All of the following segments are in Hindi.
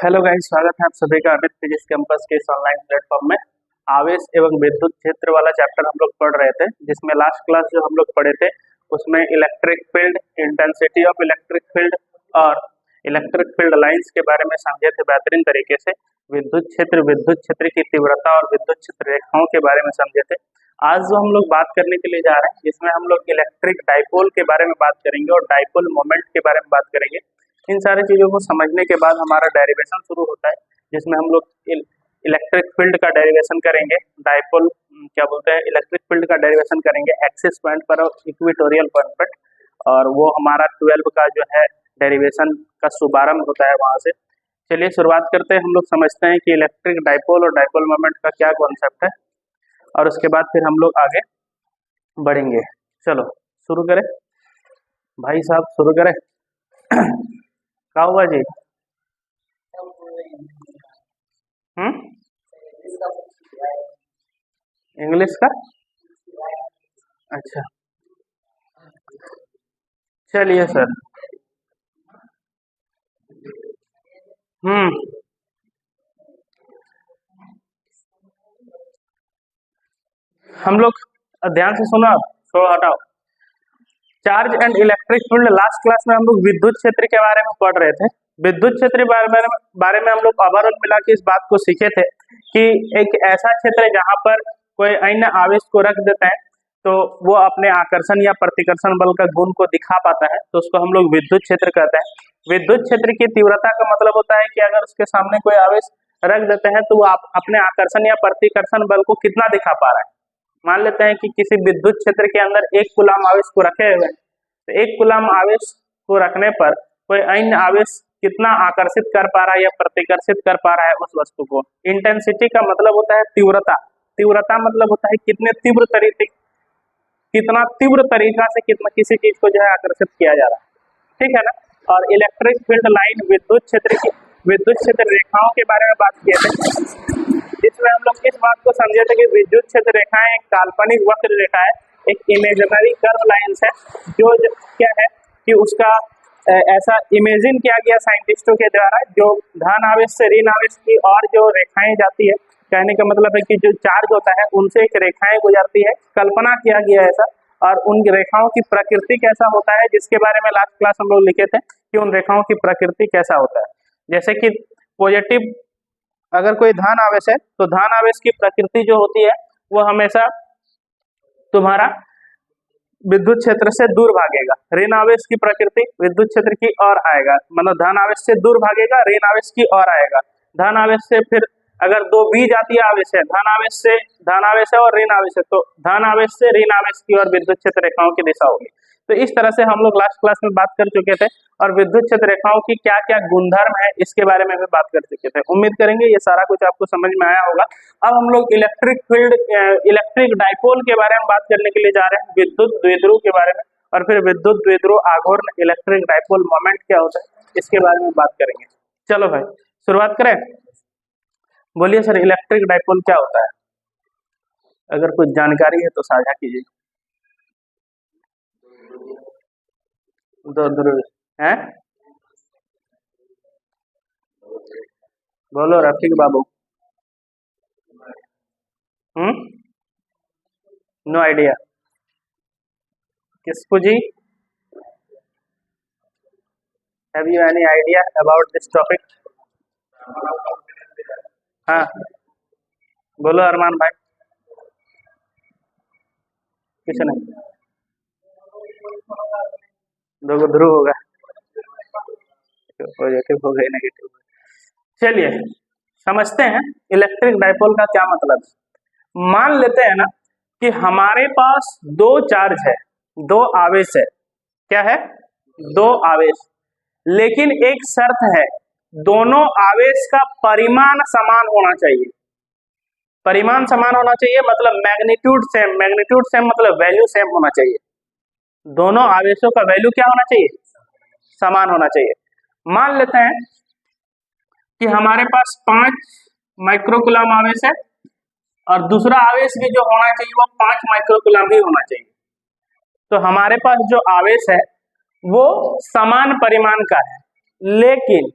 हेलो गाइस, स्वागत है आप सभी का अमित फिजिक्स कैंपस के इस ऑनलाइन प्लेटफॉर्म में। आवेश एवं विद्युत क्षेत्र वाला चैप्टर हम लोग पढ़ रहे थे, जिसमें लास्ट क्लास जो हम लोग पढ़े थे उसमें electric field, intensity of electric field और इलेक्ट्रिक फील्ड लाइंस के बारे में समझे थे बेहतरीन तरीके से। विद्युत क्षेत्र की तीव्रता और विद्युत क्षेत्र रेखाओं के बारे में समझे थे। आज जो हम लोग बात करने के लिए जा रहे हैं, जिसमें हम लोग इलेक्ट्रिक डाइपोल के बारे में बात करेंगे और डाइपोल मोमेंट के बारे में बात करेंगे। इन सारी चीजों को समझने के बाद हमारा डेरिवेशन शुरू होता है, जिसमें हम लोग इलेक्ट्रिक फील्ड का डेरिवेशन करेंगे। डाइपोल क्या बोलते हैं, इलेक्ट्रिक फील्ड का डेरिवेशन करेंगे एक्सिस पॉइंट पर और इक्वेटोरियल पॉइंट पर, और वो हमारा 12 का जो है डेरिवेशन का शुभारंभ होता है वहां से। चलिए शुरुआत करते हैं। हम लोग समझते हैं कि इलेक्ट्रिक डाइपोल और डाइपोल मोमेंट का क्या कॉन्सेप्ट है, और उसके बाद फिर हम लोग आगे बढ़ेंगे। चलो शुरू करें भाई साहब, शुरू करें। क्या हुआ जी? इंग्लिश का? अच्छा, चलिए सर। हम लोग ध्यान से सुनो, आप छोड़ो, हटाओ। Charge and electric field, last class में हम लोग विद्युत क्षेत्र के बारे में पढ़ रहे थे। विद्युत क्षेत्र के बारे में हम लोग ओवरऑल मिला के इस बात को सीखे थे कि एक ऐसा क्षेत्र है जहां पर कोई अन्य आवेश को रख देता है तो वो अपने आकर्षण या प्रतिकर्षण बल का गुण को दिखा पाता है, तो उसको हम लोग विद्युत क्षेत्र कहते हैं। विद्युत क्षेत्र की तीव्रता का मतलब होता है कि अगर उसके सामने कोई आवेश रख देते हैं तो वो अपने आकर्षण या प्रतिकर्षण बल को कितना दिखा पा रहा है। मान लेते हैं कि किसी विद्युत क्षेत्र के अंदर 1 कूलम आवेश को रखे हुए हैं, तो 1 कूलम आवेश को रखने पर कोई अन्य आवेश कितना आकर्षित कर पा रहा है या प्रतिकर्षित कर पा रहा है उस वस्तु को। इंटेंसिटी का मतलब होता है तीव्रता। तीव्रता मतलब होता है कितना तीव्र तरीका से कितना किसी चीज को जो है आकर्षित किया जा रहा है, ठीक है ना। और इलेक्ट्रिक फील्ड लाइन, विद्युत क्षेत्र रेखाओं के बारे में बात किए थे, जिसमें हम लोग इस बात को समझे थे कि विद्युत क्षेत्र रेखाएं एक काल्पनिक वक्र रेखा है, एक इमेजिनरी कर्व लाइंस है, जो क्या है कि उसका ऐसा इमेजिन किया गया साइंटिस्टों के द्वारा, जो धन आवेश से ऋण आवेश की और जो रेखाएं जाती है, कहने का मतलब है कि जो चार्ज होता है उनसे एक रेखाएं गुजरती है, कल्पना किया गया ऐसा। और उन रेखाओं की प्रकृति कैसा होता है, जिसके बारे में लास्ट क्लास हम लोग लिखे थे कि उन रेखाओं की प्रकृति कैसा होता है। जैसे कि पॉजिटिव, अगर कोई धन आवेश है तो धन आवेश की प्रकृति जो होती है वो हमेशा तुम्हारा विद्युत क्षेत्र से दूर भागेगा। ऋण आवेश की प्रकृति विद्युत क्षेत्र की ओर आएगा, मतलब धन आवेश से दूर भागेगा, ऋण आवेश की ओर आएगा। धन आवेश से फिर अगर दो बीजातीय आवेश है, धन आवेश है और ऋण आवेश है, तो धन आवेश से ऋण आवेश की ओर विद्युत क्षेत्र रेखाओं की दिशा होगी। तो इस तरह से हम लोग लास्ट क्लास में बात कर चुके थे, और विद्युत क्षेत्र रेखाओं की क्या क्या गुणधर्म है इसके बारे में भी बात कर चुके थे। उम्मीद करेंगे ये सारा कुछ आपको समझ में आया होगा। अब हम लोग इलेक्ट्रिक फील्ड, इलेक्ट्रिक डाइपोल के बारे में बात करने के लिए जा रहे हैं, विद्युत द्विध्रुव के बारे में, और फिर विद्युत द्विध्रुव आघूर्ण इलेक्ट्रिक डाइपोल मोमेंट क्या होता है इसके बारे में बात करेंगे। चलो भाई शुरुआत करें। बोलिए सर, इलेक्ट्रिक डाइपोल क्या होता है? अगर कुछ जानकारी है तो साझा कीजिए। दो ध्रुव है, बोलो रफीक बाबू। No idea. किसको जी? Have you any idea about this topic? हाँ बोलो अरमान भाई। किसी नहीं, दो ध्रुव होगा, पॉजिटिव हो गए नेगेटिव। चलिए समझते हैं इलेक्ट्रिक डाइपोल का क्या मतलब है। मान लेते हैं ना कि हमारे पास दो चार्ज है, दो आवेश है। क्या है? दो आवेश, लेकिन एक शर्त है, दोनों आवेश का परिमाण समान होना चाहिए। परिमाण समान होना चाहिए मतलब मैग्नीट्यूड सेम मतलब वैल्यू सेम होना चाहिए। दोनों आवेशों का वैल्यू क्या होना चाहिए? समान होना चाहिए। मान लेते हैं कि हमारे पास 5 माइक्रोकूलम आवेश है और दूसरा आवेश भी जो होना चाहिए वो 5 माइक्रोकूलम ही होना चाहिए। तो हमारे पास जो आवेश है वो समान परिमाण का है, लेकिन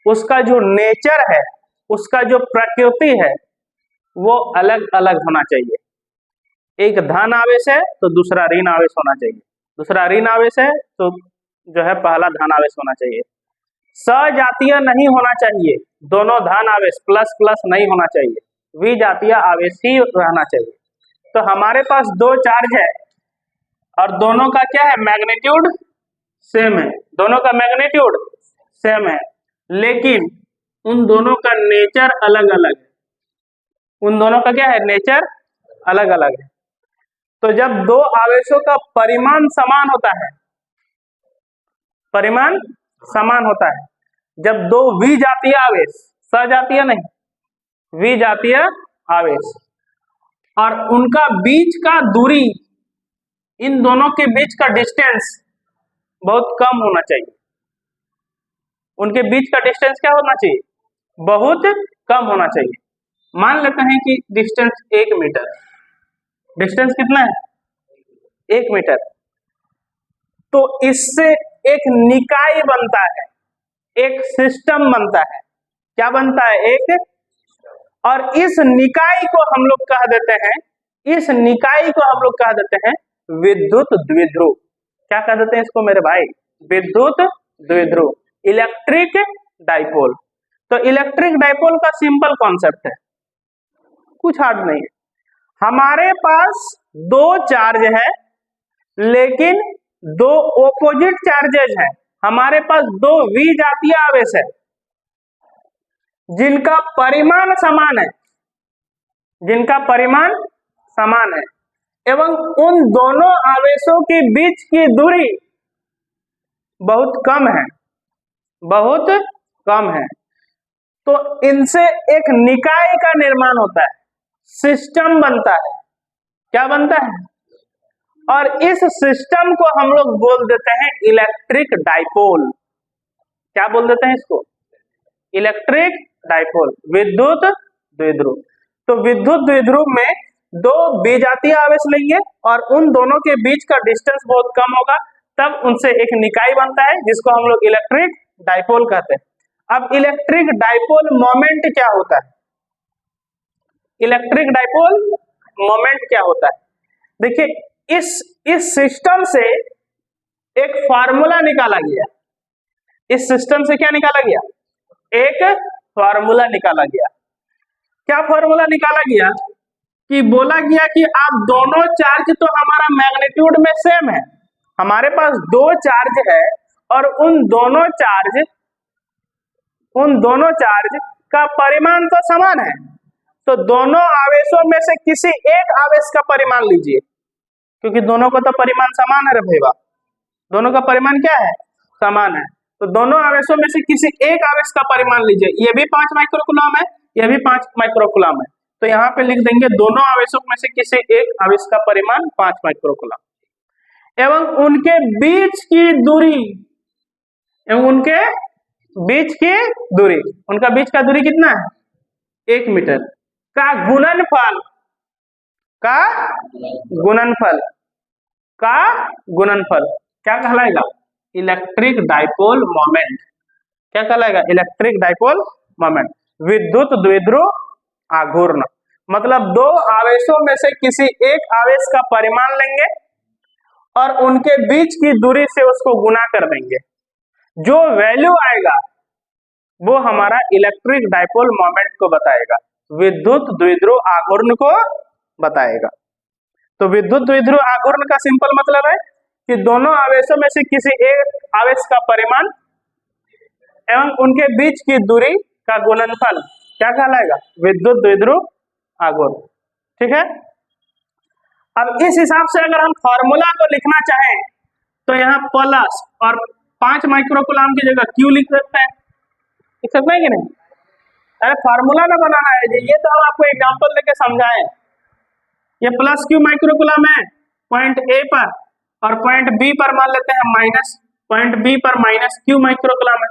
उसका जो नेचर है, उसका जो प्रकृति है, वो अलग अलग होना चाहिए। एक धन आवेश है तो दूसरा ऋण आवेश होना चाहिए, दूसरा ऋण आवेश है तो जो है पहला धन आवेश होना चाहिए। सजातीय नहीं होना चाहिए, दोनों धन आवेश प्लस प्लस नहीं होना चाहिए, विजातीय आवेश ही रहना चाहिए। तो हमारे पास दो चार्ज है और दोनों का क्या है, मैग्नीट्यूड सेम है, दोनों का मैग्नीट्यूड सेम है, लेकिन उन दोनों का नेचर अलग अलग है। उन दोनों का क्या है, नेचर अलग अलग है। तो जब दो आवेशों का परिमाण समान होता है, परिमाण समान होता है, जब दो विजातीय आवेश, सजातीय नहीं, विजातीय आवेश, और उनका बीच का दूरी, इन दोनों के बीच का डिस्टेंस बहुत कम होना चाहिए। उनके बीच का डिस्टेंस क्या होना चाहिए, बहुत कम होना चाहिए। मान लेते हैं कि डिस्टेंस 1 मीटर, डिस्टेंस कितना है, 1 मीटर। तो इससे एक निकाय बनता है, एक सिस्टम बनता है, क्या बनता है, एक, और इस निकाय को हम लोग कह देते हैं, इस निकाय को हम लोग कह देते हैं विद्युत द्विध्रुव। क्या कह देते हैं इसको मेरे भाई, विद्युत द्विध्रुव, इलेक्ट्रिक डाइपोल। तो इलेक्ट्रिक डाइपोल का सिंपल कॉन्सेप्ट है, कुछ हार्ड नहीं है। हमारे पास दो चार्ज है लेकिन दो ओपोजिट चार्जेज हैं। हमारे पास दो विजातीय आवेश है जिनका परिमाण समान है, जिनका परिमाण समान है, एवं उन दोनों आवेशों के बीच की दूरी बहुत कम है, बहुत कम है। तो इनसे एक निकाय का निर्माण होता है, सिस्टम बनता है, क्या बनता है, और इस सिस्टम को हम लोग बोल देते हैं इलेक्ट्रिक डाइपोल। क्या बोल देते हैं इसको, इलेक्ट्रिक डाइपोल, विद्युत द्विध्रुव। तो विद्युत द्विध्रुव में दो विजातीय आवेश लेंगे और उन दोनों के बीच का डिस्टेंस बहुत कम होगा, तब उनसे एक निकाय बनता है जिसको हम लोग इलेक्ट्रिक डाइपोल कहते हैं। अब इलेक्ट्रिक डाइपोल मोमेंट क्या होता है, इलेक्ट्रिक डाइपोल मोमेंट क्या होता है, देखिए इस सिस्टम से एक फार्मूला निकाला गया, इस सिस्टम से क्या निकाला गया, एक फार्मूला निकाला गया। क्या फार्मूला निकाला गया कि बोला गया कि आप दोनों चार्ज तो हमारा मैग्नीट्यूड में सेम है, हमारे पास दो चार्ज है और उन दोनों चार्ज का परिमाण तो समान है, तो दोनों आवेशों में से किसी एक आवेश का परिमाण लीजिए, क्योंकि दोनों का तो परिमाण समान है रे भैया, दोनों का परिमाण क्या है, समान है। तो दोनों आवेशों में से किसी एक आवेश का परिमाण लीजिए, ये भी 5 माइक्रोकूलम है, ये भी 5 माइक्रोकूलम है, तो यहाँ पे लिख देंगे दोनों आवेशों में से किसी एक आवेश का परिमाण 5 माइक्रोकूलम, एवं उनके बीच की दूरी, एवं उनके बीच की दूरी, उनका बीच का दूरी कितना है, 1 मीटर का गुणनफल, का गुणनफल, का गुणनफल क्या कहलाएगा, इलेक्ट्रिक डाइपोल मोमेंट। क्या कहलाएगा, इलेक्ट्रिक डाइपोल मोमेंट। विद्युत द्विध्रुव आघूर्ण, मतलब दो आवेशों में से किसी एक आवेश का परिमाण लेंगे और उनके बीच की दूरी से उसको गुना कर देंगे, जो वैल्यू आएगा वो हमारा इलेक्ट्रिक डाइपोल मोमेंट को बताएगा, विद्युत द्विध्रुव आघूर्ण को बताएगा। तो विद्युत द्विध्रुव आघूर्ण का सिंपल मतलब है कि दोनों आवेशों में से किसी एक आवेश का परिमाण एवं उनके बीच की दूरी का गुणनफल क्या कहलाएगा, विद्युत द्विध्रुव आघूर्ण। ठीक है, अब इस हिसाब से अगर हम फॉर्मूला को लिखना चाहें तो यहाँ प्लस और 5 माइक्रोकूलम की जगह क्यू लिख सकते हैं, लिख सकते हैं कि नहीं। अरे फार्मूला ना बनाना है जी, ये तो हम आपको एग्जांपल लेके समझाएं। ये प्लस क्यू माइक्रोकूलम है पॉइंट ए पर, और पॉइंट बी पर मान लेते हैं माइनस, पॉइंट बी पर माइनस क्यू माइक्रोकूलम है।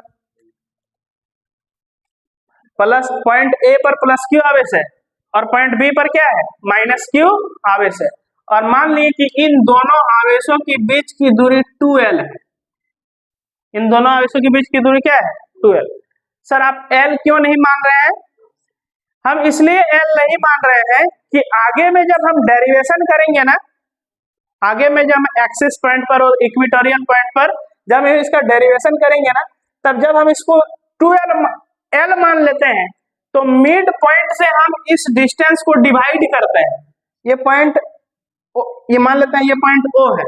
प्लस पॉइंट ए पर प्लस क्यू आवेश है और पॉइंट बी पर क्या है, माइनस क्यू आवेश है, और मान लीजिए कि इन दोनों आवेशों के बीच की दूरी 2l है, इन दोनों आवेशों के बीच की दूरी क्या है, 2l। सर आप एल क्यों नहीं मान रहे हैं? हम इसलिए एल नहीं मान रहे हैं कि आगे में जब हम डेरिवेशन करेंगे ना, आगे में जब हम एक्सिस पॉइंट पर और इक्वेटोरियल पॉइंट पर जब हम इसका डेरिवेशन करेंगे ना, तब जब हम इसको 2l एल मान लेते हैं तो मिड पॉइंट से हम इस डिस्टेंस को डिवाइड करते हैं। ये पॉइंट ये मान लेते हैं ये पॉइंट O है,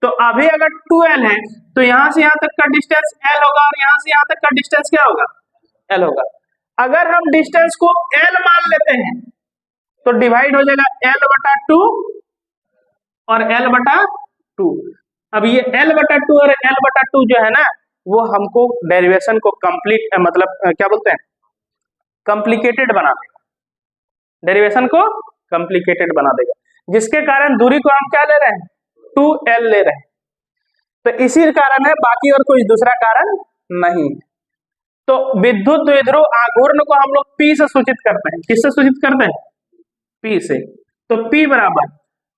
तो अभी अगर 2l है तो यहां से यहां तक का डिस्टेंस l होगा और यहां से यहां तक का डिस्टेंस क्या होगा? l होगा। अगर हम डिस्टेंस को l मान लेते हैं तो डिवाइड हो जाएगा l/2 और l/2। अब ये l/2 और l/2 जो है ना, वो हमको डेरिवेशन को कंप्लीट मतलब क्या बोलते हैं, कॉम्प्लिकेटेड बना देगा, डेरिवेशन को कॉम्प्लिकेटेड बना देगा, जिसके कारण दूरी को हम क्या ले रहे हैं? 2l ले रहे हैं। तो इसी कारण है, बाकी और कोई दूसरा कारण नहीं। तो विद्युत द्विध्रुव आघूर्ण को हम लोग P से सूचित करते हैं। किससे सूचित करते हैं? P से। तो P बराबर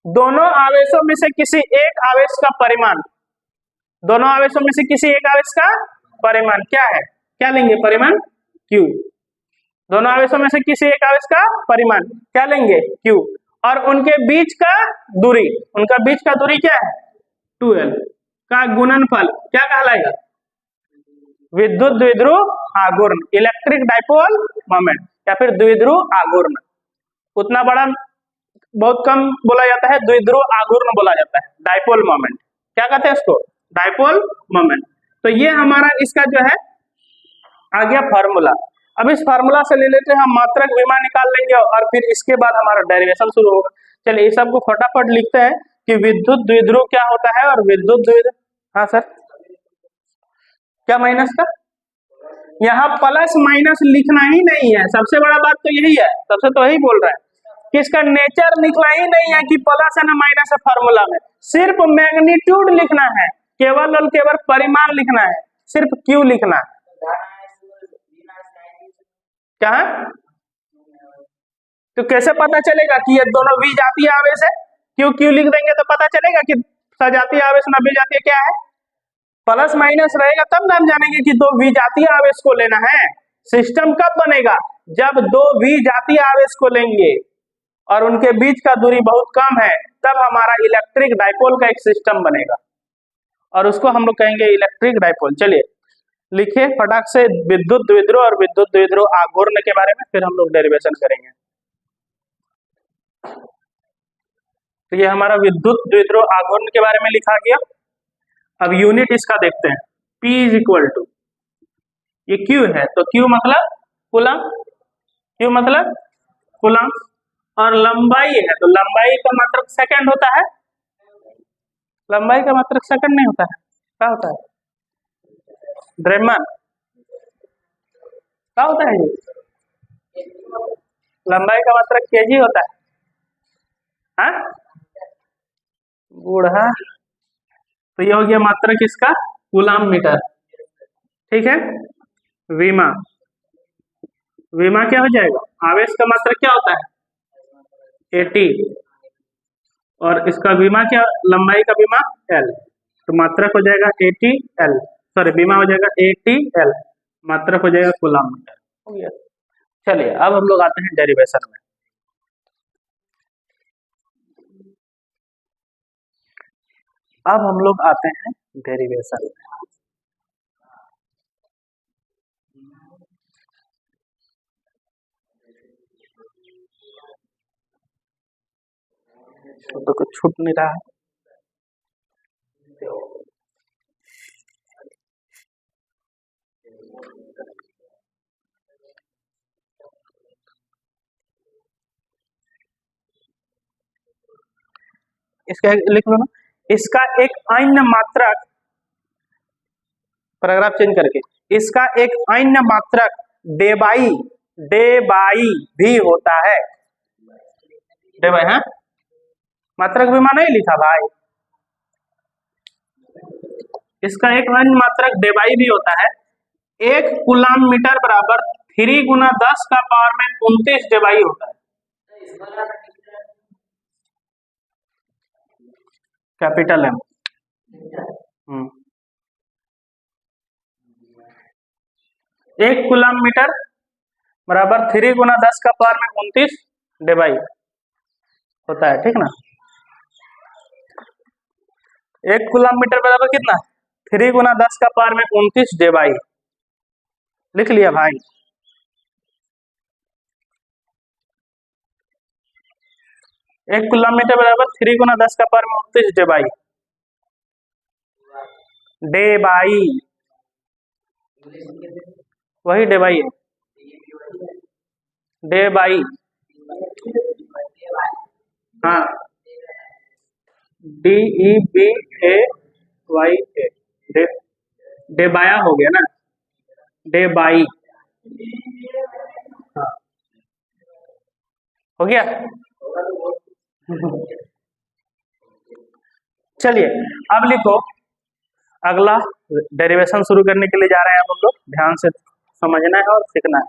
दोनों आवेशों में से किसी एक आवेश का परिमाण, दोनों आवेशों में से किसी एक आवेश का परिमाण क्या है? क्या लेंगे? परिमाण Q। दोनों आवेशों में से किसी एक आवेश का परिमाण क्या लेंगे? Q। और उनके बीच का दूरी, उनका बीच का दूरी क्या है? 2l का गुणनफल क्या कहलाएगा? विद्युत द्विध्रुव आघूर्ण, इलेक्ट्रिक डाइपोल मोमेंट या फिर द्विध्रुव आघूर्ण। उतना बड़ा बहुत कम बोला जाता है, द्विध्रुव आघूर्ण बोला जाता है। डाइपोल मोमेंट क्या कहते हैं इसको? Dipole moment. तो ये हमारा इसका जो है आ गया फार्मूला। अब इस फार्मूला से रिलेटेड हम मात्रक विमा निकाल लेंगे और फिर इसके बाद हमारा डेरिवेशन शुरू होगा। चलिए इस सबको फटाफट लिखते हैं कि विद्युत द्विध्रुव क्या होता है और विद्युत द्विध्रुव, हाँ सर क्या माइनस का, यहाँ प्लस माइनस लिखना ही नहीं है, सबसे बड़ा बात तो यही है, सबसे तो यही बोल रहा है कि इसका नेचर लिखना ही नहीं है कि प्लस है ना माइनस है फार्मूला में, सिर्फ मैग्नीट्यूड लिखना है, केवल और केवल परिमाण लिखना है, सिर्फ क्यू लिखना है। क्या है? तो कैसे पता चलेगा कि ये दोनों विजातीय आवेश है? क्यू क्यू लिख देंगे तो पता चलेगा कि सजातीय आवेश ना विजातीय क्या है। प्लस माइनस रहेगा तब ना हम जानेंगे कि दो विजातीय आवेश को लेना है। सिस्टम कब बनेगा? जब दो विजातीय आवेश को लेंगे और उनके बीच का दूरी बहुत कम है, तब हमारा इलेक्ट्रिक डाइपोल का एक सिस्टम बनेगा और उसको हम लोग कहेंगे इलेक्ट्रिक डाइपोल। चलिए लिखिए फटाक से विद्युत द्विध्रुव और विद्युत द्विध्रुव आघूर्ण के बारे में, फिर हम लोग डेरिवेशन करेंगे। तो ये हमारा विद्युत द्विध्रुव आघूर्ण के बारे में लिखा गया। अब यूनिट इसका देखते हैं। P इज इक्वल टू, ये Q है तो Q मतलब कूलम, Q मतलब कूलम, और लंबाई है तो लंबाई का मात्रक सेकंड होता है, लंबाई का मात्रक सेकंड नहीं होता है, क्या होता है? द्रव्यमान। क्या होता है ये? लंबाई का मात्रक kg होता है। हाँ बूढ़ा, तो ये हो गया मात्रक इसका कूलम मीटर, ठीक है। विमा, विमा क्या हो जाएगा? आवेश का मात्रक क्या होता है? 80, और इसका विमा क्या, लंबाई का विमा L, तो मात्रक हो जाएगा 80L, सॉरी विमा हो जाएगा 80L, मात्रक हो जाएगा कूलम मीटर, हो गया। चलिए अब हम लोग आते हैं डेरिवेशन में। अब हम लोग आते हैं डेरिवेशन में। तो कुछ छूट नहीं रहा है। इसका लिख लो ना, इसका एक अन्य मात्रक, पैराग्राफ चेंज करके, इसका एक अन्य मात्रक डेबाई, डेबाई भी होता है। डेबाई, हाँ मात्रक विमा नहीं लिखा भाई, इसका एक अन्य मात्रक डेबाई भी होता है। एक कूलम मीटर बराबर 3 × 10 का पावर में 29 डेबाई होता है। Capital M। 1 कूलम मीटर बराबर 3 गुना 10 का पावर में 29 डिवाइड होता है, ठीक ना। 1 कूलम मीटर बराबर कितना, 3 गुना 10 का पावर में 29 डिवाइड, लिख लिया भाई। एक कूलम मीटर बराबर 3 गुना 10 का पावर में 29 डिवाइड, डिवाई, वही डिवाई है, डिवाई, हाँ, DEBAY, डेबाया हो गया ना, डेबाई, हाँ हो गया। चलिए अब लिखो, अगला डेरिवेशन शुरू करने के लिए जा रहे हैं हम लोग, ध्यान से समझना है और सीखना है।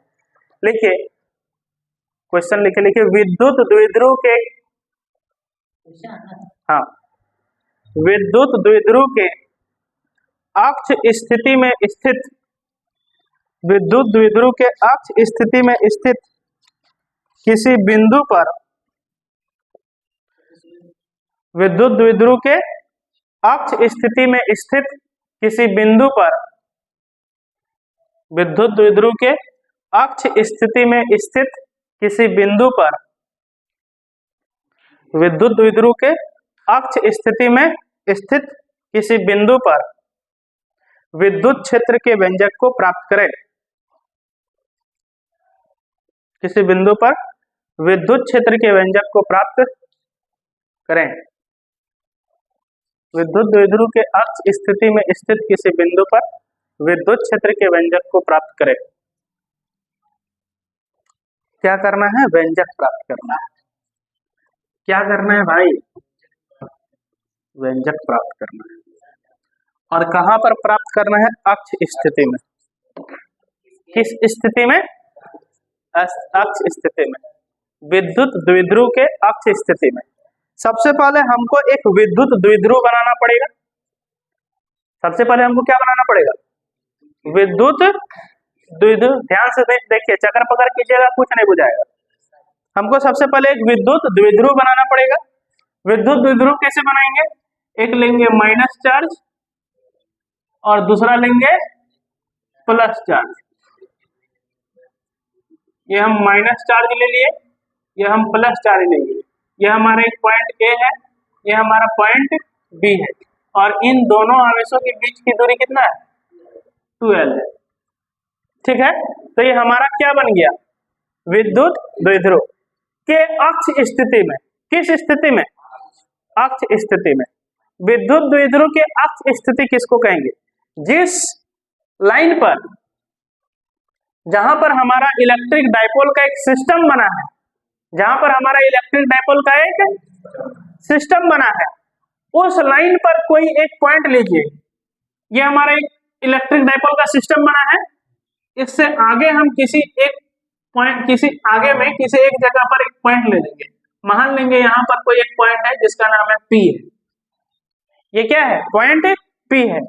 लिखिए क्वेश्चन, लिखिए विद्युत द्विध्रुव के, हाँ, विद्युत द्विध्रुव के अक्ष स्थिति में स्थित, विद्युत द्विध्रुव के अक्ष स्थिति में स्थित किसी बिंदु पर, विद्युत द्विध्रुव के अक्ष स्थिति में स्थित किसी बिंदु पर, विद्युत द्विध्रुव के अक्ष स्थिति में स्थित किसी बिंदु पर, विद्युत द्विध्रुव के अक्ष स्थिति में स्थित किसी बिंदु पर विद्युत क्षेत्र के व्यंजक को प्राप्त करें। किसी बिंदु पर विद्युत क्षेत्र के व्यंजक को प्राप्त करें। विद्युत द्विध्रुव के अक्ष स्थिति में स्थित किसी बिंदु पर विद्युत क्षेत्र के व्यंजक को प्राप्त करें। क्या करना है, व्यंजक प्राप्त करना है। क्या करना है भाई, व्यंजक प्राप्त करना है। और कहां पर प्राप्त करना है, अक्ष स्थिति में। किस स्थिति में, अक्ष स्थिति में, विद्युत द्विध्रुव के अक्ष स्थिति में। सबसे पहले हमको एक विद्युत द्विध्रुव बनाना पड़ेगा। सबसे पहले हमको क्या बनाना पड़ेगा, विद्युत द्विध्रुव। ध्यान से देखिए, चक्कर पकड़ कीजिएगा, कुछ नहीं बुझाएगा। हमको सबसे पहले एक विद्युत द्विध्रुव बनाना पड़ेगा। विद्युत द्विध्रुव कैसे बनाएंगे, एक लेंगे माइनस चार्ज और दूसरा लेंगे प्लस चार्ज। ये हम माइनस चार्ज ले लिए, ये हम प्लस चार्ज लेंगे। ये हमारा एक पॉइंट ए है, ये हमारा पॉइंट बी है, और इन दोनों आवेशों के बीच की दूरी कितना है, 2L है, ठीक है। तो ये हमारा क्या बन गया, विद्युत द्विध्रुव के अक्ष स्थिति में। किस स्थिति में, अक्ष स्थिति में। विद्युत द्विध्रुव के अक्ष स्थिति किसको कहेंगे, जिस लाइन पर, जहां पर हमारा इलेक्ट्रिक डाइपोल का एक सिस्टम बना है, जहां पर हमारा इलेक्ट्रिक डाइपोल का एक सिस्टम बना है, उस लाइन पर कोई एक पॉइंट लीजिए। ये हमारा एक इलेक्ट्रिक डाइपोल का सिस्टम बना है, इससे आगे हम किसी एक पॉइंट, किसी आगे में किसी एक जगह पर एक पॉइंट ले लेंगे। मान लेंगे यहाँ पर कोई एक पॉइंट है जिसका नाम है P है। ये क्या है, पॉइंट P है।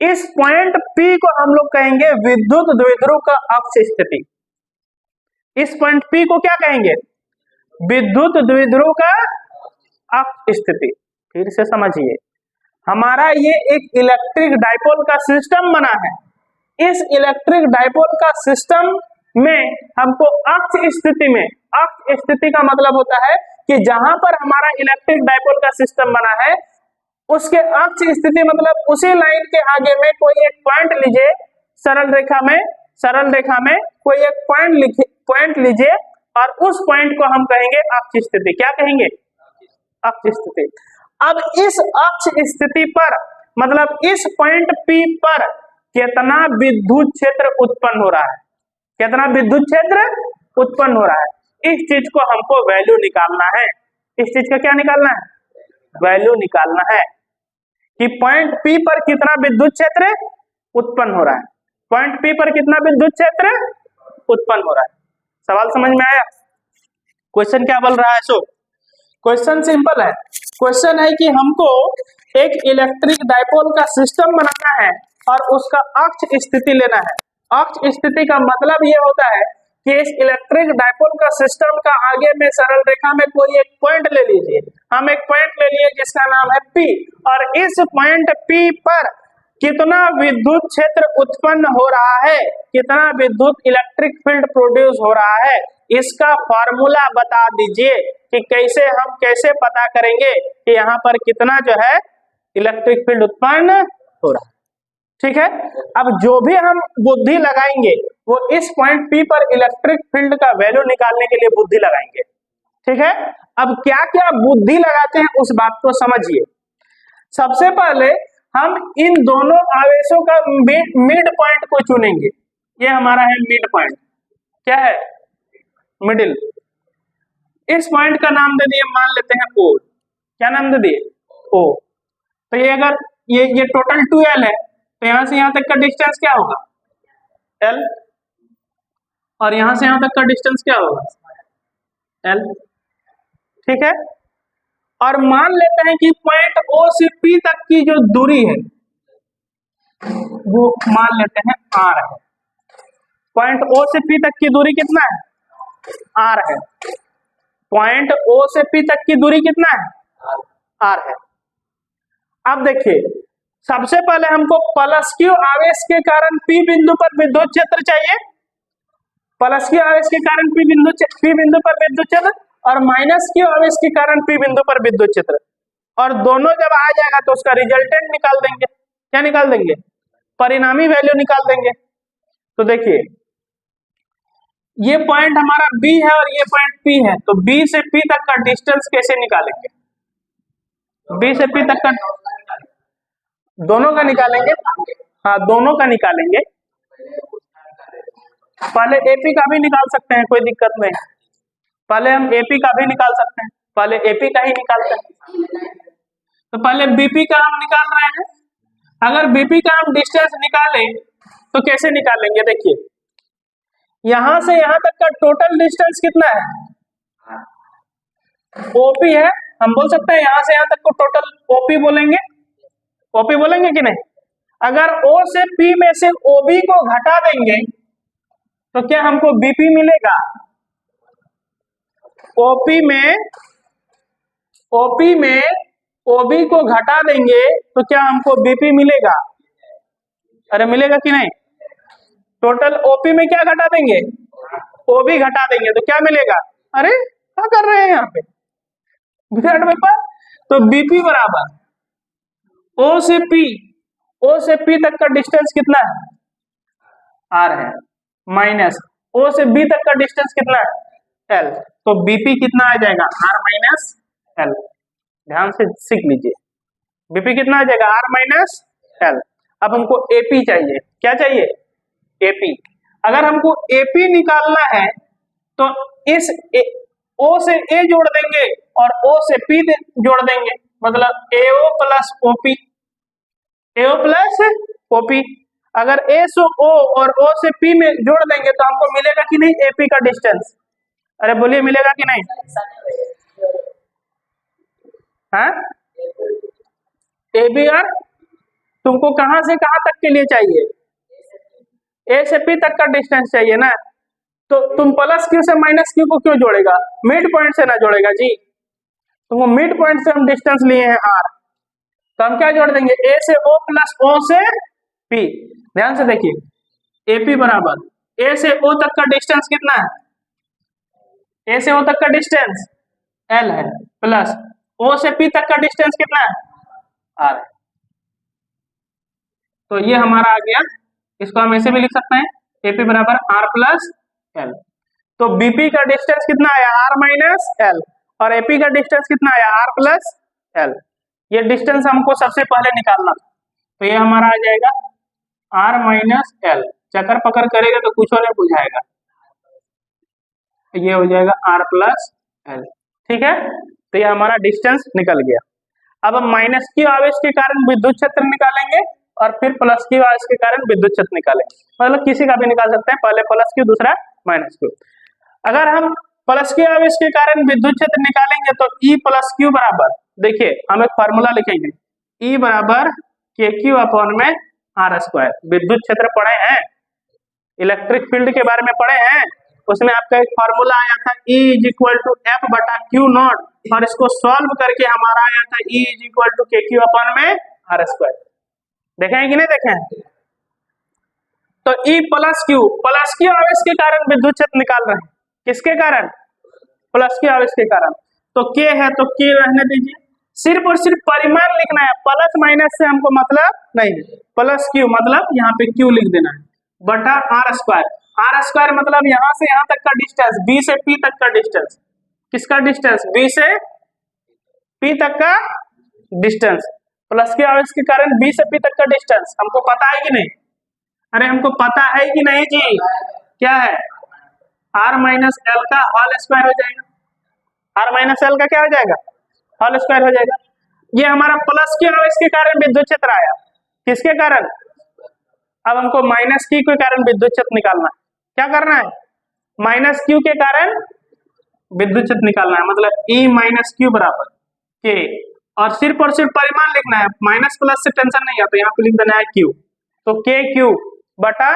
इस पॉइंट P को हम लोग कहेंगे विद्युत द्विध्रुव का अक्ष स्थिति। इस पॉइंट P को क्या कहेंगे, विद्युत द्विध्रुव का अक्ष स्थिति। फिर से समझिए, हमारा ये एक इलेक्ट्रिक डाइपोल का सिस्टम बना है। इस इलेक्ट्रिक डाइपोल का सिस्टम में हमको अक्ष स्थिति में, अक्ष स्थिति का मतलब होता है कि जहां पर हमारा इलेक्ट्रिक डाइपोल का सिस्टम बना है, उसके अक्ष स्थिति मतलब उसी लाइन के आगे में कोई एक पॉइंट लीजिए, सरल रेखा में कोई एक पॉइंट लीजिए, और उस पॉइंट को हम कहेंगे अक्ष स्थिति। क्या कहेंगे, अक्ष स्थिति। अब इस अक्ष स्थिति पर, मतलब इस पॉइंट P पर कितना विद्युत क्षेत्र उत्पन्न हो रहा है, कितना विद्युत क्षेत्र उत्पन्न हो रहा है, इस चीज को हमको वैल्यू निकालना है। इस चीज का क्या निकालना है, वैल्यू निकालना है कि पॉइंट P पर कितना विद्युत क्षेत्र उत्पन्न हो रहा है। पॉइंट P पर कितना विद्युत क्षेत्र उत्पन्न हो रहा है। सवाल समझ में आया, क्वेश्चन क्या बोल रहा है। सो क्वेश्चन सिंपल है। क्वेश्चन है कि हमको एक इलेक्ट्रिक डाइपोल का सिस्टम बनाना है और उसका अक्ष स्थिति लेना है। अक्ष स्थिति का मतलब ये होता है कि इस इलेक्ट्रिक डायपोल का सिस्टम का आगे में सरल रेखा में कोई एक पॉइंट ले लीजिए, हम एक पॉइंट ले लिए जिसका नाम है P, और इस पॉइंट P पर कितना विद्युत क्षेत्र उत्पन्न हो रहा है, कितना विद्युत इलेक्ट्रिक फील्ड प्रोड्यूस हो रहा है, इसका फॉर्मूला बता दीजिए कि कैसे पता करेंगे कि यहाँ पर कितना जो है इलेक्ट्रिक फील्ड उत्पन्न हो रहा है। ठीक है, अब जो भी हम बुद्धि लगाएंगे वो इस पॉइंट P पर इलेक्ट्रिक फील्ड का वैल्यू निकालने के लिए बुद्धि लगाएंगे। ठीक है, अब क्या क्या बुद्धि लगाते हैं उस बात को समझिए। सबसे पहले हम इन दोनों आवेशों का मिड पॉइंट को चुनेंगे। ये हमारा है मिड पॉइंट, क्या है मिडिल। इस पॉइंट का नाम दे दिए, मान लेते हैं O। क्या नाम दे दिए O। तो ये अगर ये टोटल 2L है तो यहां से यहां तक का डिस्टेंस क्या होगा L, और यहां से यहां तक का डिस्टेंस क्या होगा L। ठीक है, और मान लेते हैं कि पॉइंट O से P तक की जो दूरी है वो मान लेते हैं R है। पॉइंट O से P तक की दूरी कितना है R है। पॉइंट O से P तक की दूरी कितना है R है। अब देखिए, सबसे पहले हमको प्लस Q आवेश के कारण P बिंदु पर विद्युत क्षेत्र चाहिए, प्लस Q आवेश के कारण P बिंदु पर विद्युत क्षेत्र, और माइनस Q आवेश के कारण P बिंदु पर विद्युत क्षेत्र, और दोनों जब आ जाएगा तो उसका रिजल्टेंट निकाल देंगे। क्या निकाल देंगे, परिणामी वैल्यू निकाल देंगे। तो देखिए ये पॉइंट हमारा B है और ये पॉइंट P है, तो B से P तक का डिस्टेंस कैसे निकालेंगे, B से P तक का दोनों का निकालेंगे। हाँ, दोनों का निकालेंगे। पहले AP का भी निकाल सकते हैं, कोई दिक्कत नहीं। पहले हम AP का भी निकाल सकते हैं, पहले AP का ही निकालते हैं। तो पहले BP का हम निकाल रहे हैं। अगर BP का हम डिस्टेंस निकालें तो कैसे निकालेंगे, देखिए यहां से यहां तक का टोटल डिस्टेंस कितना है OP है। हम बोल सकते हैं यहां से यहां तक को टोटल OP बोलेंगे, OP बोलेंगे कि नहीं। अगर O से P में से OB को घटा देंगे तो क्या हमको BP मिलेगा, OP में OB को घटा देंगे तो क्या हमको BP मिलेगा, अरे मिलेगा कि नहीं। टोटल OP में क्या घटा देंगे, OB घटा देंगे तो क्या मिलेगा, अरे क्या कर रहे हैं यहाँ पे विराट पेपर। तो BP बराबर O से P तक का डिस्टेंस कितना है R है, माइनस O से B तक का डिस्टेंस कितना है L। तो BP कितना आ जाएगा R माइनस L। ध्यान से सीख लीजिए, BP कितना आ जाएगा R माइनस L। अब हमको AP चाहिए, क्या चाहिए AP। अगर हमको AP निकालना है तो इस O से A जोड़ देंगे और O से P जोड़ देंगे, मतलब AO plus OP, AO plus OP। अगर A से O और O से P में जोड़ देंगे तो हमको मिलेगा कि नहीं AP का डिस्टेंस, अरे बोलिए मिलेगा कि नहीं। हाँ ABR तुमको कहां से कहां तक के लिए चाहिए, A से P तक का डिस्टेंस चाहिए ना, तो तुम प्लस Q से माइनस Q को क्यों जोड़ेगा, मिड पॉइंट से ना जोड़ेगा जी। तुमको मिड पॉइंट से हम डिस्टेंस लिए हैं R, तो हम क्या जोड़ देंगे A से O प्लस O से P। ध्यान से देखिए AP बराबर A से O तक का डिस्टेंस कितना है, A से O तक का डिस्टेंस L है, प्लस O से P तक का डिस्टेंस कितना है R है। तो ये हमारा आ गया, इसको हम ऐसे भी लिख सकते हैं AP बराबर R प्लस L। तो BP का डिस्टेंस कितना आया R माइनस L, और AP का डिस्टेंस कितना आया R प्लस L। ये डिस्टेंस हमको सबसे पहले निकालना, तो ये हमारा आ जाएगा R माइनस L। चक्कर पकड़ करेगा तो कुछ और नहीं बुझाएगा, ये हो जाएगा R प्लस L। ठीक है, तो ये हमारा डिस्टेंस निकल गया। अब हम माइनस Q आवेश के कारण विद्युत क्षेत्र निकालेंगे और फिर प्लस Q आवेश के कारण विद्युत क्षेत्र निकालेंगे, मतलब किसी का भी निकाल सकते हैं, पहले प्लस Q दूसरा माइनस Q। अगर हम प्लस Q आवेश के कारण विद्युत क्षेत्र निकालेंगे तो E प्लस Q बराबर, देखिए हम एक फार्मूला लिखेंगे E बराबर KQ अपॉन में R स्क्वायर। विद्युत क्षेत्र पढ़े हैं, इलेक्ट्रिक फील्ड के बारे में पढ़े हैं, उसमें आपका एक फॉर्मूला आया था E is equal to F बटा क्यू नॉट, और इसको सॉल्व करके हमारा आया था E is equal to K Q upon में आर स्क्वायर। देखे हैं कि नहीं देखे हैं? तो E प्लस क्यू आवेश के कारण विद्युत क्षेत्र निकाल रहे हैं। किसके कारण? प्लस क्यू आवेश के कारण। तो K है तो K रहने दीजिए, सिर्फ और सिर्फ परिमाण लिखना है, प्लस माइनस से हमको मतलब नहीं है। प्लस क्यू मतलब यहाँ पे Q लिख देना है, बटा आर स्क्वायर मतलब यहाँ से यहाँ तक का डिस्टेंस, B से P तक का डिस्टेंस। किसका डिस्टेंस? B से P तक का डिस्टेंस। प्लस क्यू आवेश के कारण B से P तक का डिस्टेंस हमको पता है कि नहीं? अरे हमको पता है कि नहीं जी? क्या है? R माइनस एल का होल स्क्वायर हो जाएगा। R माइनस एल का क्या हो जाएगा? होल स्क्वायर हो जाएगा। ये हमारा प्लस क्यू आवेश के कारण विद्युत क्षेत्र आया। किसके कारण? अब हमको माइनस क्यू के कारण विद्युत क्षेत्र निकालना है। क्या करना है? माइनस क्यू के कारण विद्युत क्षेत्र निकालना है, मतलब E माइनस क्यू बराबर के, और सिर्फ परिमाण लिखना है, माइनस प्लस से टेंशन नहीं आता, यहाँ पे लिख देना है Q। तो के क्यू बटा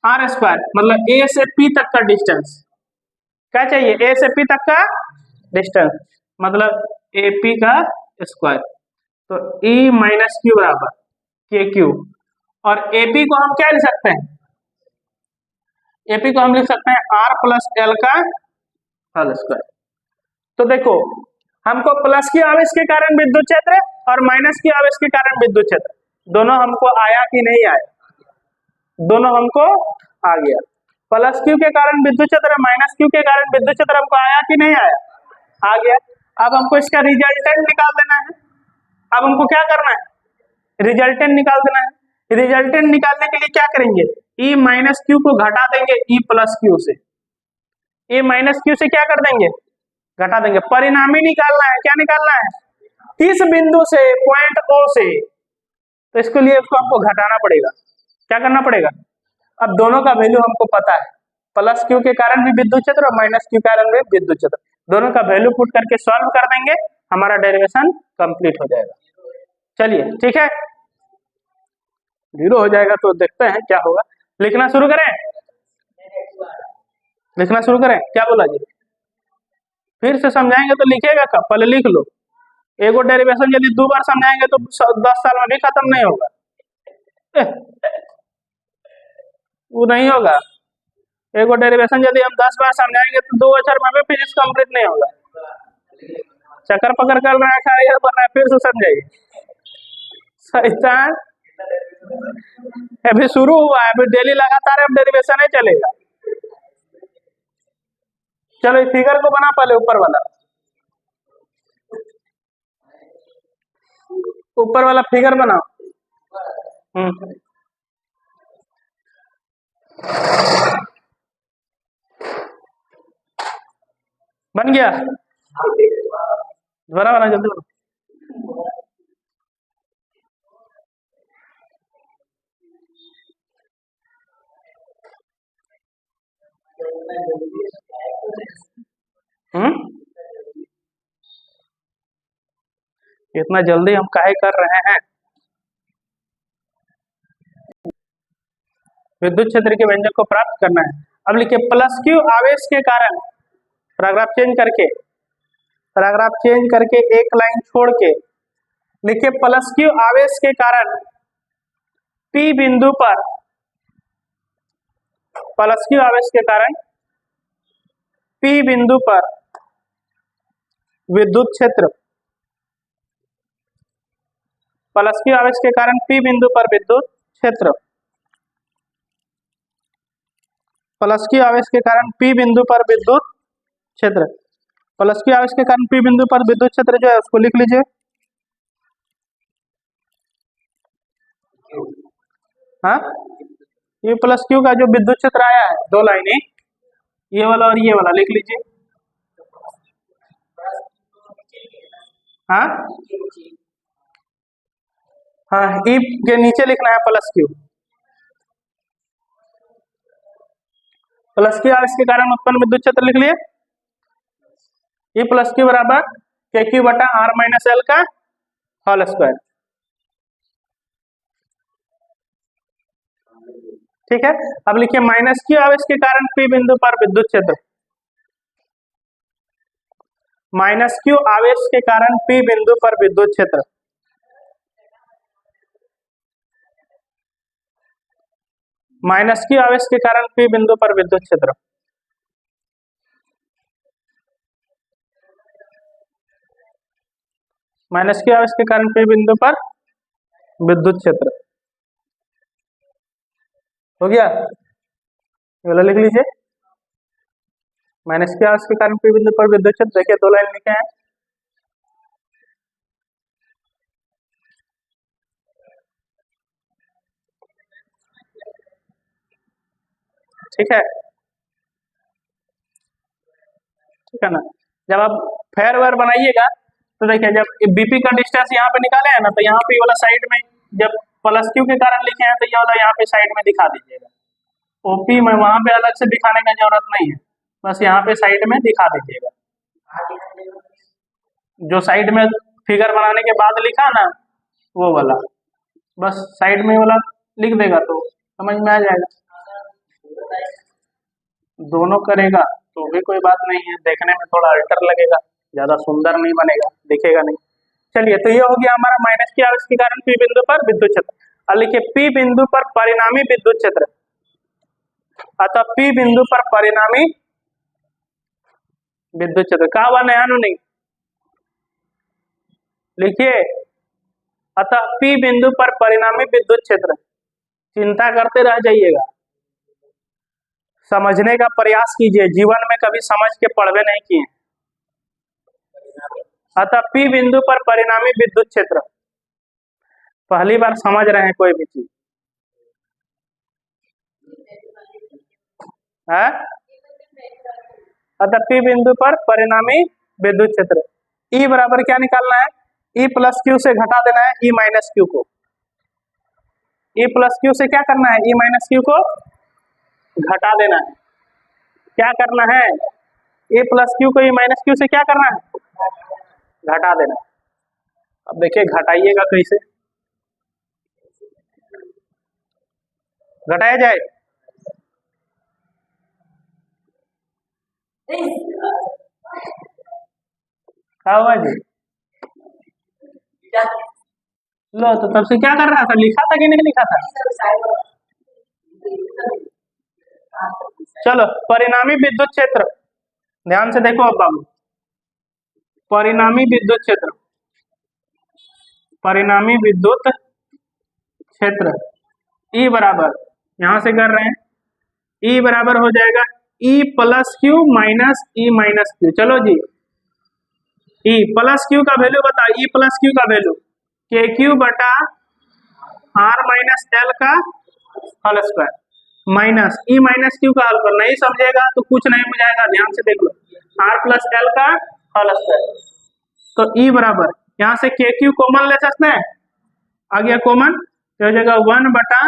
आर स्क्वायर मतलब A से P तक का डिस्टेंस। क्या चाहिए? A से P तक का डिस्टेंस मतलब AP का स्क्वायर। तो E माइनस क्यू बराबर के क्यू, और AP को हम क्या लिख सकते हैं? AP को हम लिख सकते हैं R प्लस एल का होल स्क्वायर। तो देखो हमको प्लस क्यू आवेश के कारण विद्युत क्षेत्र और माइनस क्यू आवेश के कारण विद्युत क्षेत्र दोनों हमको आया कि नहीं आया? दोनों हमको आ गया। प्लस क्यू के कारण विद्युत क्षेत्र, माइनस क्यू के कारण विद्युत क्षेत्र हमको आया कि नहीं आया? आ गया। अब हमको इसका रिजल्टेंट निकाल देना है। अब हमको क्या करना है? रिजल्टेंट निकाल देना है। रिजल्टेंट निकालने के लिए क्या करेंगे? E माइनस क्यू को घटा देंगे E प्लस क्यू से। E माइनस क्यू से क्या कर देंगे? घटा देंगे। परिणामी निकालना है। क्या निकालना है? किस बिंदु से? पॉइंट O से। तो इसके लिए उसको हमको घटाना पड़ेगा। क्या करना पड़ेगा? अब दोनों का वैल्यू हमको पता है, प्लस क्यू के कारण भी विद्युत क्षेत्र और माइनस क्यू के कारण भी विद्युत क्षेत्र, दोनों का वैल्यू पुट करके सॉल्व कर देंगे, हमारा डेरिवेशन कंप्लीट हो जाएगा। चलिए ठीक है, 0 हो जाएगा तो देखते हैं क्या होगा। लिखना शुरू करें? लिखना शुरू करें? क्या बोला जी? फिर से समझाएंगे तो लिखेगा कब? पहले लिख लो। एगो डेरिवेशन यदि 2 बार समझाएंगे तो 10 साल में भी खत्म नहीं होगा। वो नहीं होगा। एगो डेरिवेशन यदि हम 10 बार समझाएंगे तो 2 अक्षर में भी फिजिक्स कंप्लीट नहीं होगा। चक्कर पकड़ कर रहा है, खाया बन रहा है, फिर से समझाइए। शैतान अभी शुरू हुआ है, अभी डेली लगातार अब डेरिवेशन ही चलेगा। चलो इस फिगर को बना पहले, ऊपर वाला फिगर बनाओ। बन गया? दोबारा बना जल्दी बना। इतना जल्दी हम काहे कर रहे हैं? विद्युत क्षेत्र के व्यंजक को प्राप्त करना है। अब लिखिए प्लस क्यू आवेश के कारण, पैराग्राफ चेंज करके एक लाइन छोड़ के लिखिए प्लस क्यू आवेश के कारण P बिंदु पर, प्लस क्यू आवेश के कारण P बिंदु पर विद्युत क्षेत्र, प्लस क्यू आवेश के कारण P बिंदु पर विद्युत क्षेत्र, प्लस क्यू आवेश के कारण P बिंदु पर विद्युत क्षेत्र, प्लस क्यू आवेश के कारण P बिंदु पर विद्युत क्षेत्र जो है उसको लिख लीजिए। हाँ, ये प्लस क्यू का जो विद्युत क्षेत्र आया है, 2 लाइनें, ये वाला और ये वाला लिख लीजिए। हाँ हाँ, ई के नीचे लिखना है प्लस क्यू। प्लस क्यू आवेश के कारण उत्पन्न विद्युत क्षेत्र लिख लिए। ई प्लस क्यू बराबर के क्यू बटा आर माइनस एल का होल स्क्वायर। ठीक है। अब लिखिए माइनस क्यू आवेश के कारण पी बिंदु पर विद्युत क्षेत्र, माइनस क्यू आवेश के कारण पी बिंदु पर विद्युत क्षेत्र, माइनस क्यू आवेश के कारण पी बिंदु पर विद्युत क्षेत्र, माइनस क्यू आवेश के कारण पी बिंदु पर विद्युत क्षेत्र हो गया। ये वाला लिख लीजिए, माइनस क्यू आवेश के कारण पी बिंदु पर विद्युत क्षेत्र। देखिए 2 लाइन लिखे हैं, ठीक है, ठीक है ना। जब आप फेयर वेयर बनाइएगा तो देखिए, जब बीपी का डिस्टेंस यहाँ पे निकाले हैं ना, तो यहाँ पे वाला साइड में जब प्लस क्यू के कारण लिखे हैं तो ये वाला यहाँ पे साइड में दिखा दीजिएगा। ओपी में वहां पे अलग से दिखाने की जरूरत नहीं है, बस यहाँ पे साइड में दिखा दीजिएगा। जो साइड में फिगर बनाने के बाद लिखा ना वो वाला, बस साइड में वाला लिख देगा तो समझ में आ जाएगा। दोनों करेगा तो भी कोई बात नहीं है, देखने में थोड़ा अल्टर लगेगा, ज्यादा सुंदर नहीं बनेगा, दिखेगा नहीं। चलिए, तो ये हो गया हमारा माइनस के आवेश के कारण पी बिंदु पर विद्युत क्षेत्र। अब लिखिए पी बिंदु पर परिणामी विद्युत क्षेत्र, अतः पी बिंदु पर परिणामी विद्युत क्षेत्र कहा हुआ नया नहीं लिखिए, अतः पी बिंदु पर परिणामी विद्युत क्षेत्र। चिंता करते रह जाइएगा, समझने का प्रयास कीजिए, जीवन में कभी समझ के पढ़वे नहीं किए। अतः पी बिंदु पर परिणामी विद्युत क्षेत्र, पहली बार समझ रहे हैं कोई भी चीज है। अतः पी बिंदु पर परिणामी विद्युत क्षेत्र, ई बराबर क्या निकालना है, ई प्लस क्यू से घटा देना है ई माइनस क्यू को। ई प्लस क्यू से क्या करना है, ई माइनस क्यू को घटा देना है। क्या करना है, ए प्लस क्यू को ए माइनस क्यू से क्या करना है, घटा देना। अब देखिए घटाइएगा कैसे, घटाया जाए। क्या हुआ जी, लो तो तब से क्या कर रहा था, लिखा था कि नहीं लिखा था। चलो, परिणामी विद्युत क्षेत्र, ध्यान से देखो अब बाबू, परिणामी विद्युत क्षेत्र, परिणामी विद्युत क्षेत्र ई बराबर, यहां से कर रहे हैं, ई बराबर हो जाएगा E plus Q minus E minus Q. चलो जी, ई प्लस क्यू का वैल्यू बता, ई प्लस क्यू का वैल्यू के क्यू बटा आर माइनस एल का whole square, minus E minus Q का हल कर, नहीं समझेगा तो कुछ नहीं बुझाएगा, ध्यान से देख लो, आर प्लस एल का होल स्क्वायर। तो ई बराबर, यहाँ से के क्यू कॉमन ले सकते हैं, आ गया कॉमन, तो हो जाएगा 1 बटा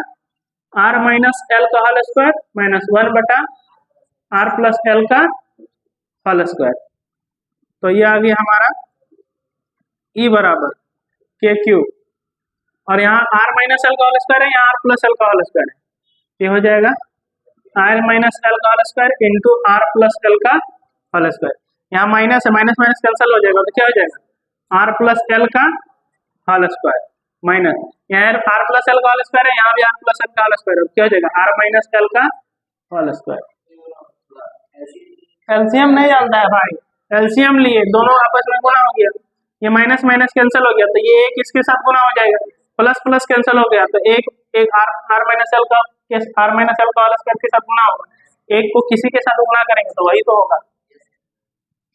आर माइनस एल का होल स्क्वायर माइनस 1 बटा आर प्लस एल का होल स्क्वायर। तो ये आ गया हमारा ई बराबर के क्यू, और यहाँ आर माइनस एल का होल स्क्वायर है, यहाँ आर प्लस एल का होल स्क्वायर है, ये हो जाएगा आर माइनस एल का whole square into R plus L का होल स्क्वायर। यहाँ माइनस है, माइनस माइनस कैंसिल हो जाएगा, तो क्या हो जाएगा आर प्लस एल का होल स्क्वायर माइनस, यहाँ आर प्लस एल का होल स्क्वायर है, यहाँ भी आर प्लस एल का होल स्क्वायर है, क्या हो जाएगा आर माइनस एल का होल स्क्वायर। एलसीएम नहीं जानता है भाई, एलसीएम लिए दोनों आपस में गुना हो गया, ये माइनस माइनस कैंसिल हो गया, तो ये एक इसके साथ गुना हो जाएगा, प्लस प्लस कैंसिल हो गया, तो एक आर माइनस एल का होल स्क्वायर के साथ गुना होगा, एक को किसी के साथ गुना करेंगे तो वही तो होगा।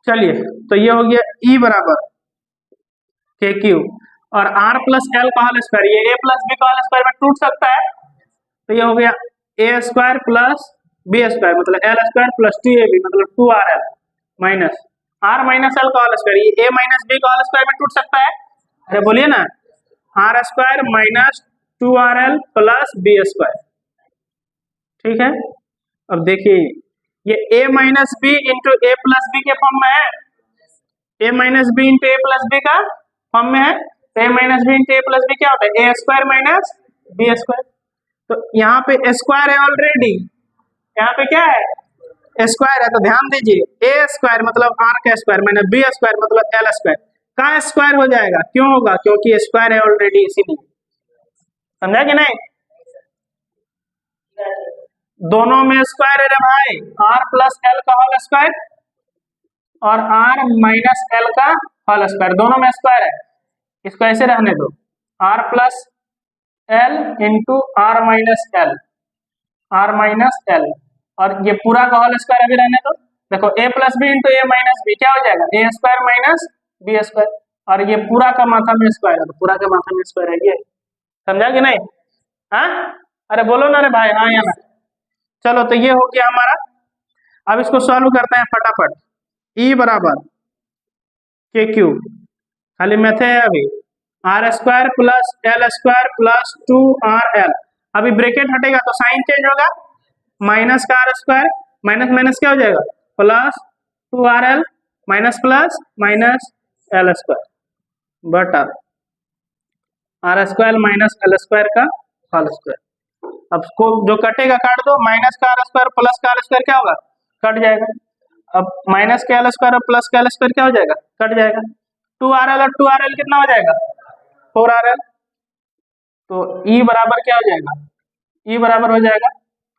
चलिए, तो ये हो गया ई बराबर के क्यू और आर प्लस एल का होल स्क्वायर, ये ए प्लस बी का होल स्क्वायर में टूट सकता है, तो ये हो गया A square plus B square मतलब एल स्क्वायर प्लस 2ab मतलब 2rl minus R minus L का होल स्क्वायर, ये ए माइनस बी का होल स्क्वायर में टूट सकता है, अरे बोलिए ना, R square minus 2rl plus B square. ठीक है, अब देखिए ये a minus B into A plus B के फॉर्म में है, a minus B into A plus B का फॉर्म में है, a minus B into A plus B क्या होता है, A square minus B square. तो यहाँ पे स्क्वायर है ऑलरेडी, यहाँ पे क्या है स्क्वायर है, तो ध्यान दीजिए ए स्क्वायर मतलब आर का स्क्वायर माइनस बी स्क्वायर मतलब एल स्क्वायर का स्क्वायर हो जाएगा। क्यों होगा? क्योंकि स्क्वायर है ऑलरेडी, इसीलिए। समझा कि नहीं? दोनों में स्क्वायर है रे भाई, आर प्लस एल का होल स्क्वायर और आर माइनस एल का होल स्क्वायर, दोनों में स्क्वायर है। इसको ऐसे रहने दो, R plus L into R minus L, R minus L, और ये पूरा का होल स्क्वायर अभी रहने दो। देखो ए प्लस बी इंटू ए माइनस बी क्या हो जाएगा? ए स्क्वायर माइनस बी स्क्वायर, और ये पूरा का माथा में स्क्वायर है, तो पूरा का माथा में स्क्वायर है ये। समझा कि नहीं? हाँ, अरे बोलो ना रे भाई, हाँ या ना। चलो तो ये हो गया हमारा। अब इसको सॉल्व करते हैं फटाफट। ई बराबर के क्यू, खाली मैथ है अभी, R square plus L square plus 2RL। अभी ब्रैकेट हटेगा तो साइन चेंज होगा, माइनस का आर स्क्वायर माइनस माइनस क्या हो जाएगा plus 2RL minus plus minus L square बटा R square minus L square का होल स्क्वायर। अब को जो कटेगा काट दो, माइनस का आर स्क्वायर प्लस का आर स्क्वायर क्या होगा? कट जाएगा। अब माइनस का एल स्क्वायर और प्लस का एल स्क्वायर क्या हो जाएगा? कट जाएगा। 2RL और 2RL कितना हो जाएगा? 4RL। तो ई बराबर क्या हो जाएगा? ई बराबर हो जाएगा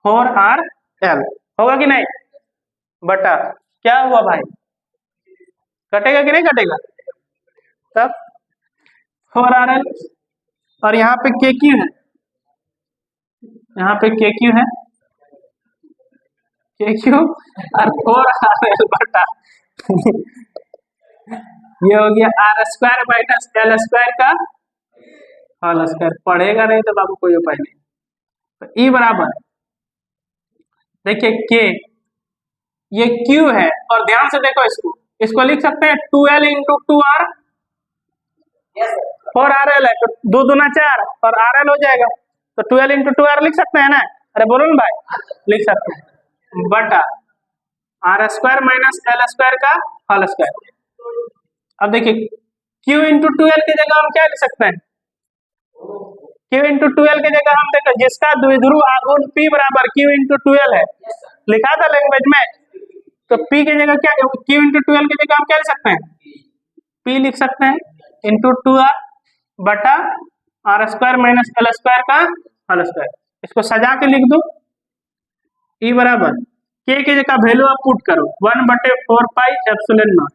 4RL। होगा कि नहीं? बटा क्या हुआ भाई? कटेगा कि नहीं कटेगा? तब 4RL, और यहाँ पे के क्यू है, यहाँ पे के क्यू है, के क्यू और 4RL बटा ये हो गया R square minus L square का होल स्क्वायर। पढ़ेगा नहीं तो बाबू कोई उपाय नहीं। तो ई बराबर देखिए के, ये क्यू है, और ध्यान से देखो इसको, इसको लिख सकते हैं 2L इंटू 2R, 4RL है तो 2 दूना 4 और RL हो जाएगा, तो 2L इंटू 2R लिख सकते हैं ना? अरे बोलो ना भाई, लिख सकते हैं बटा R square minus L square का होल स्क्वायर। अब देखिए Q इंटू 2L की जगह हम क्या लिख सकते हैं? Q इंटू 2L की जगह हम देखो जिसका द्विध्रुव आघूर्ण P बराबर Q इंटू 2L है, लिखा था लैंग्वेज में, तो P की जगह क्या, Q इंटू 2L की जगह हम क्या लिख सकते हैं? P लिख सकते हैं इंटू 2R बटा R square minus L square का होल स्क्वायर। इसको सजा के लिख दो, ई बराबर के की जगह वैल्यू आप पुट करो 1/4 पाई एप्सिलॉन नॉट।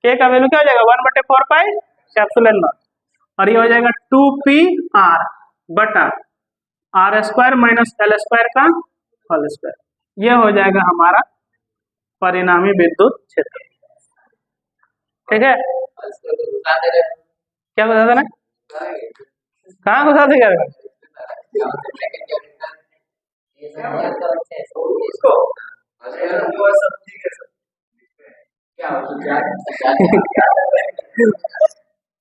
के का वैल्यू क्या हो जाएगा? 1/4 पाई एप्सिलॉन नॉट, और ये हो जाएगा 2PR बटा R square minus L square का होल स्क्वायर। ये हो जाएगा हमारा परिणामी विद्युत क्षेत्र। ठीक है, क्या बता देना? कहाँ घुसा देगा?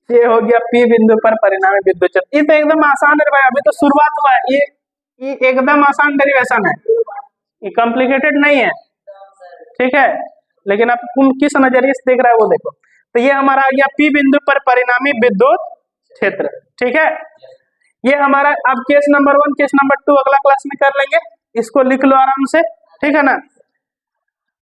ये हो गया P बिंदु पर परिणामी विद्युत क्षेत्र। ये तो एकदम आसान है भाई, अभी तो शुरुआत हुआ है। ये एकदम आसान डेरिवेशन है, ये कॉम्प्लिकेटेड नहीं है। ठीक है, लेकिन आप किस नजरिए से देख रहा है वो देखो। तो ये हमारा आ गया P बिंदु पर परिणामी विद्युत क्षेत्र। ठीक है, ये हमारा अब केस नंबर 1 केस नंबर 2 अगला क्लास में कर लेंगे, इसको लिख लो आराम से। ठीक है ना?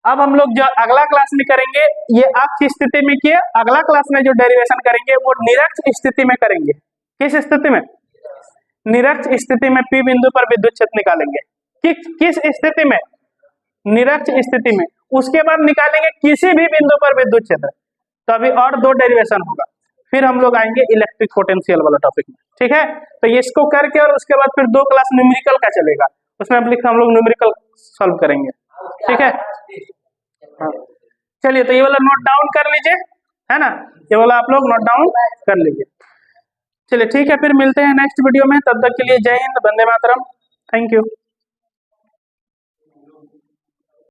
अब हम लोग जो अगला क्लास में करेंगे, ये अक्ष स्थिति में किए, अगला क्लास में जो डेरिवेशन करेंगे वो निरक्ष स्थिति में करेंगे। किस स्थिति में? निरक्ष स्थिति में P बिंदु पर विद्युत क्षेत्र निकालेंगे। किस स्थिति में? निरक्ष स्थिति में। उसके बाद निकालेंगे किसी भी बिंदु पर विद्युत क्षेत्र। तो अभी और 2 डेरिवेशन होगा, फिर हम लोग आएंगे इलेक्ट्रिक पोटेंशियल वाला टॉपिक में। ठीक है, तो ये इसको करके और उसके बाद फिर 2 क्लास न्यूमेरिकल का चलेगा, उसमें हम लोग न्यूमेरिकल सॉल्व करेंगे। ठीक है, हाँ चलिए, तो ये वाला नोट डाउन कर लीजिए, है ना? ये वाला आप लोग नोट डाउन कर लीजिए। चलिए ठीक है, फिर मिलते हैं नेक्स्ट वीडियो में, तब तक के लिए जय हिंद, वंदे मातरम, थैंक यू।